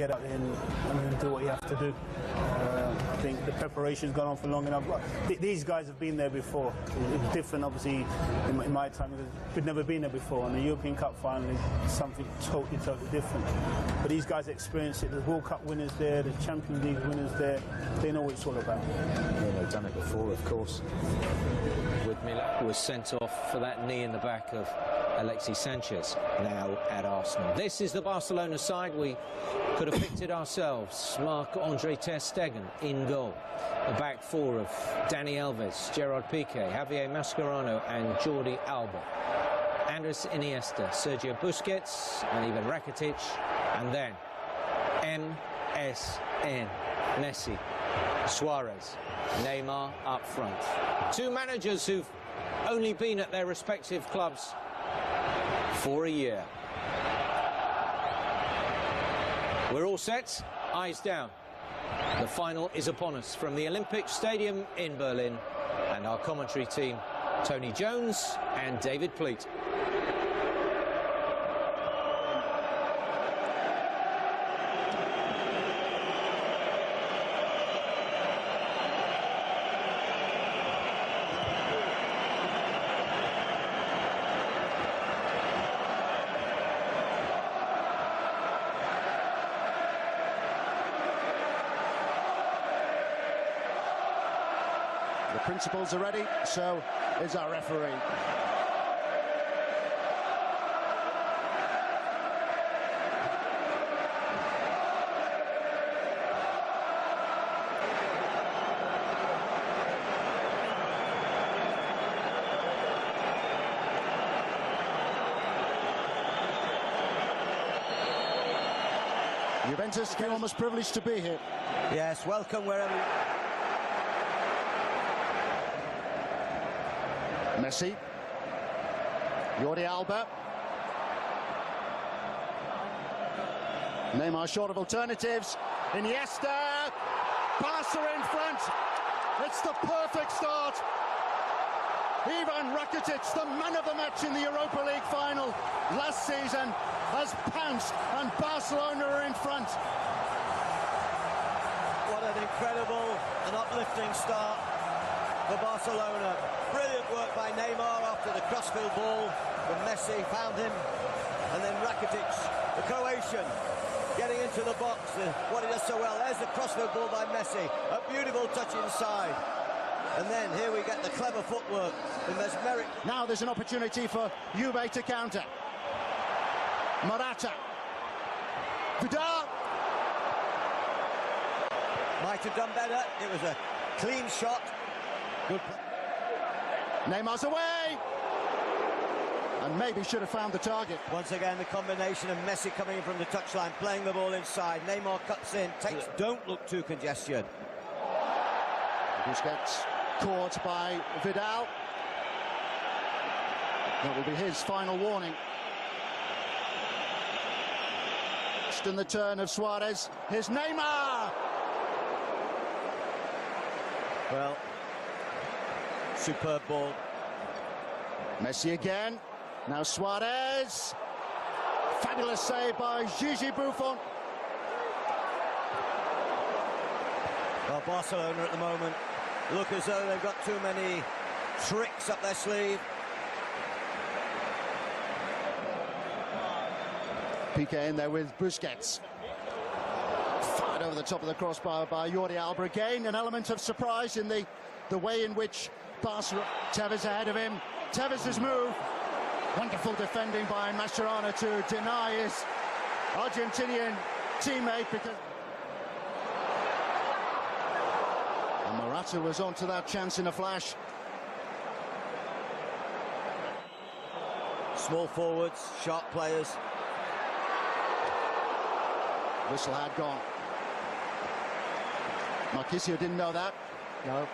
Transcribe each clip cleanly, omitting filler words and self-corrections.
get out there and do what you have to do. I think the preparation's gone on for long enough. These guys have been there before. It's different, obviously, in my time. We've never been there before, and the European Cup final is something totally different. But these guys experience it. There's World Cup winners there, there's Champions League winners there. They know what it's all about. Yeah, they've done it before, of course. With Milan was sent off for that knee in the back of Alexis Sanchez, now at Arsenal. This is the Barcelona side. We could have picked it ourselves. Marc-Andre ter Stegen in goal. The back four of Dani Alves, Gerard Piqué, Javier Mascherano and Jordi Alba. Andres Iniesta, Sergio Busquets and even Rakitic. And then MSN, Messi, Suarez, Neymar up front. Two managers who've only been at their respective clubs for a year. We're all set, eyes down. The final is upon us from the Olympic Stadium in Berlin, and our commentary team, Tony Jones and David Pleat. The principals are ready, so is our referee. Juventus, enormous privilege to be here. Yes, welcome wherever you... Messi, Jordi Alba, Neymar short of alternatives, Iniesta, Barca in front, it's the perfect start. Ivan Rakitic, the man of the match in the Europa League final last season, has pounced and Barcelona are in front. What an incredible and uplifting start for Barcelona. Brilliant work by Neymar after the crossfield ball from Messi, found him, and then Rakitic, the Croatian, getting into the box, what he does so well. There's the crossfield ball by Messi, a beautiful touch inside, and then here we get the clever footwork, the mesmeric. Now there's an opportunity for Juve to counter. Morata, Vidal, might have done better. It was a clean shot. Good. Neymar's away, and maybe should have found the target. Once again, the combination of Messi coming in from the touchline, playing the ball inside. Neymar cuts in, takes, don't look too congested. Busquets caught by Vidal. That will be his final warning. In the turn of Suarez, here's Neymar. Well, superb ball. Messi again. Now Suarez. Fabulous save by Gigi Buffon. Well, Barcelona at the moment look as though they've got too many tricks up their sleeve. Piqué in there with Busquets. Fired over the top of the crossbar by Jordi Alba again. An element of surprise in the way in which Barcelona... Tevez ahead of him. Tevez's move. Wonderful defending by Mascherano to deny his Argentinian teammate because... And Morata was onto that chance in a flash. Small forwards, sharp players. Whistle had gone. Marquisio didn't know that. No.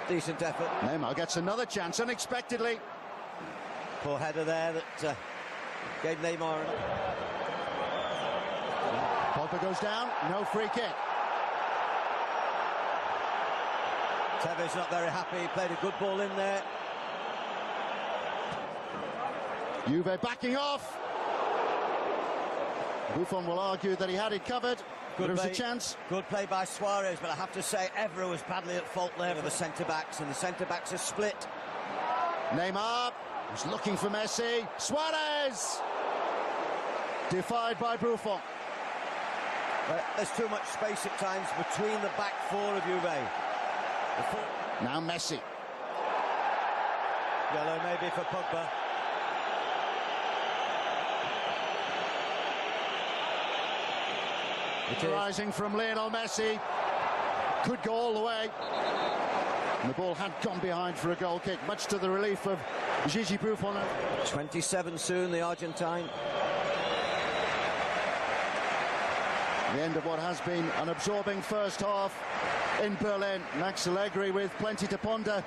Decent effort. Neymar gets another chance unexpectedly. Poor header there that gave Neymar an... Pogba goes down, no free kick. Tevez not very happy, he played a good ball in there. Juve backing off. Buffon will argue that he had it covered. There was a chance. Good play by Suarez, but I have to say Evra was badly at fault there with the centre-backs, and the centre-backs are split. Neymar was looking for Messi. Suarez! Defied by Buffon. There's too much space at times between the back four of Juve. Now Messi. Yellow maybe for Pogba. Rising from Lionel Messi. Could go all the way. And the ball had gone behind for a goal kick, much to the relief of Gigi Buffon. 27 soon, the Argentine. The end of what has been an absorbing first half in Berlin. Max Allegri with plenty to ponder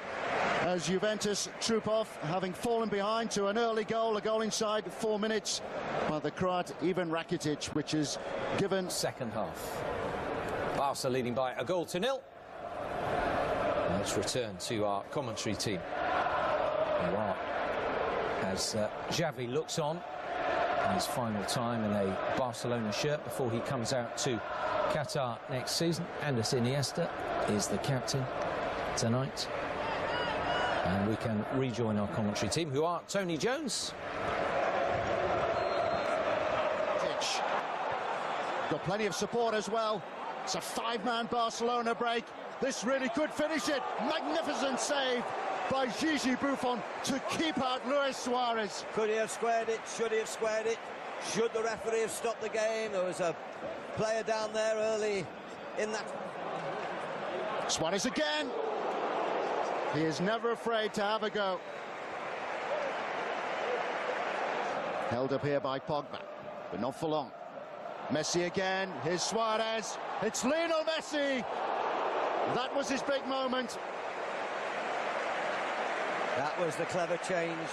as Juventus troop off, having fallen behind to an early goal, a goal inside 4 minutes by the Croat Ivan Rakitic, which is given. Second half. Barca leading by 1-0. Let's return to our commentary team. As Xavi looks on in his final time in a Barcelona shirt before he comes out to Qatar next season. Andres Iniesta is the captain tonight. And we can rejoin our commentary team, who are Tony Jones. Got plenty of support as well. It's a 5-man Barcelona break. This really could finish it. Magnificent save by Gigi Buffon to keep out Luis Suarez. Could he have squared it? Should he have squared it? Should the referee have stopped the game? There was a player down there early in that. Suarez again. He is never afraid to have a go. Held up here by Pogba, but not for long. Messi again. Here's Suarez. It's Lionel Messi. That was his big moment. That was the clever change.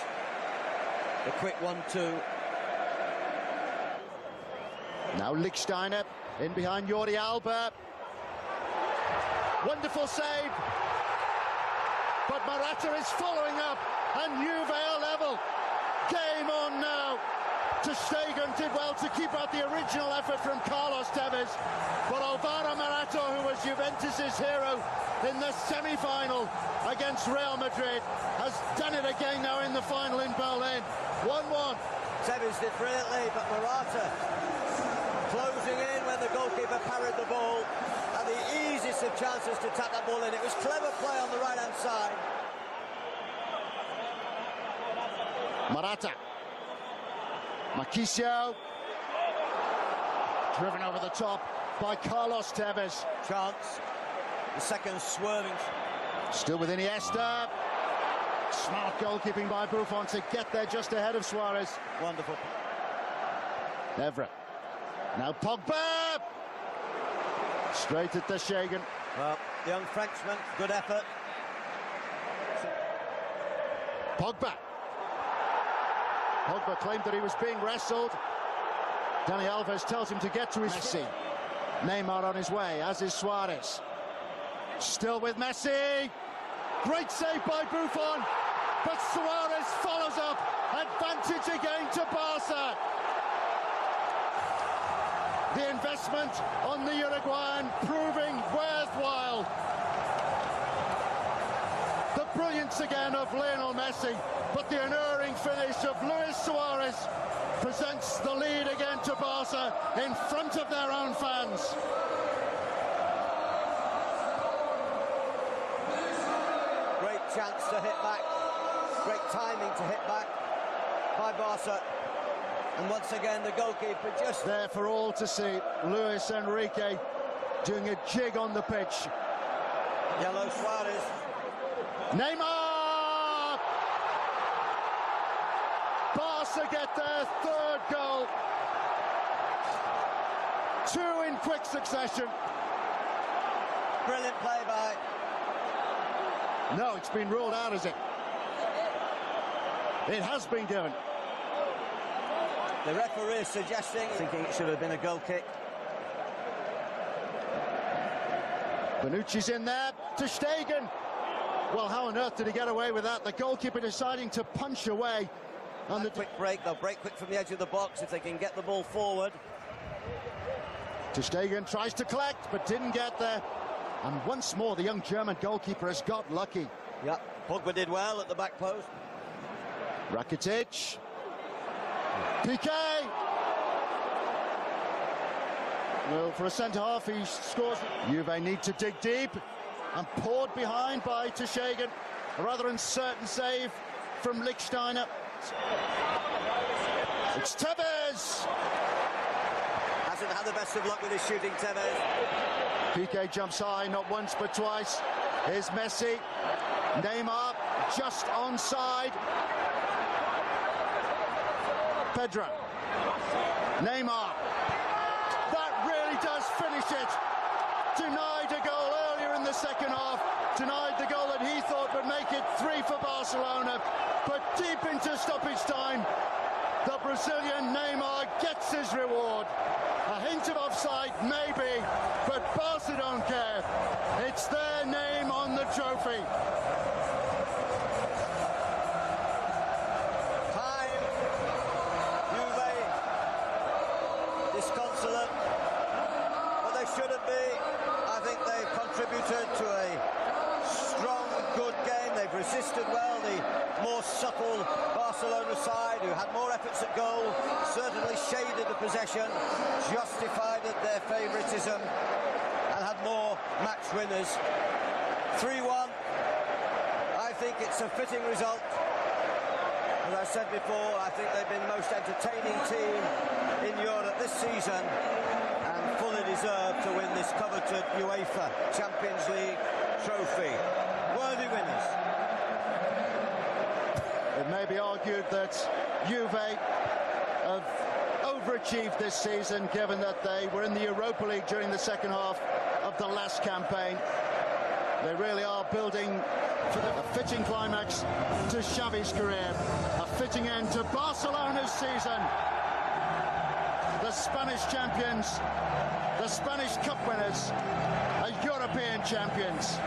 The quick 1-2. Now Lichtsteiner in behind Jordi Alba. Wonderful save. But Morata is following up, and Juve are level. Game on now. Ter Stegen did well to keep out the original effort from Carlos Tevez, but Alvaro Morata, who was Juventus' hero in the semi-final against Real Madrid, has done it again now in the final in Berlin. 1-1. Tevez did brilliantly, but Morata closing in when the goalkeeper parried the ball, and the easiest of chances to tap that ball in. It was clever play on the right-hand side. Morata. Marquisio. Driven over the top by Carlos Tevez. Chance. The second swerving. Still with Iniesta. Smart goalkeeping by Buffon to get there just ahead of Suarez. Wonderful. Evra. Now Pogba. Straight at Ter Stegen. Well, the young Frenchman, good effort. Pogba. Pogba claimed that he was being wrestled. Dani Alves tells him to get to his Messi. Neymar on his way, as is Suarez. Still with Messi. Great save by Buffon. But Suarez follows up. Advantage again to Barca. The investment on the Uruguayan proving worthwhile. The brilliance again of Lionel Messi, but the unerring finish of Luis Suarez presents the lead again to Barca in front of their own fans. Great chance to hit back. Great timing to hit back by Barca. And once again, the goalkeeper just there for all to see. Luis Enrique doing a jig on the pitch. Yellow Suarez. Neymar! Barca get their third goal. Two in quick succession. Brilliant play by. No, it's been ruled out, has it? It has been given. The referee is suggesting, thinking it should have been a goal kick. Bonucci's in there. Ter Stegen. Well, how on earth did he get away with that? The goalkeeper deciding to punch away. And the quick break. They'll break quick from the edge of the box if they can get the ball forward. Ter Stegen tries to collect, but didn't get there. And once more, the young German goalkeeper has got lucky. Yeah, Pogba did well at the back post. Rakitic. Piqué. Well, for a centre-half, he scores. Juve need to dig deep, and poured behind by Ter Stegen. A rather uncertain save from Lichtsteiner. It's Tevez. Hasn't had the best of luck with his shooting, Tevez. Piqué jumps high, not once but twice. Here's Messi. Neymar just onside. Pedro. Neymar. That really does finish it. Denied a goal earlier in the second half. Denied the goal that he thought would make it 3 for Barcelona. But deep into stoppage time, the Brazilian Neymar gets his reward. A hint of offside, maybe, but Barca don't care. It's their name on the trophy. Time. Juve disconsolate, but they shouldn't be. I think they've contributed to a strong, good game. They've resisted well the more subtle Barcelona side, who had more efforts at goal, certainly shaded the possession, justified their favouritism, and had more match winners. 3-1. I think it's a fitting result. As I said before, I think they've been the most entertaining team in Europe this season, and fully deserve to win this coveted UEFA Champions League trophy. Worthy winners. It may be argued that Juve have overachieved this season, given that they were in the Europa League during the second half of the last campaign. They really are building for a fitting climax to Xavi's career, a fitting end to Barcelona's season. The Spanish champions, the Spanish Cup winners, are European champions.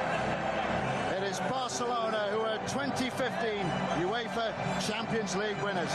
It is Barcelona who are 2015 UEFA Champions League winners.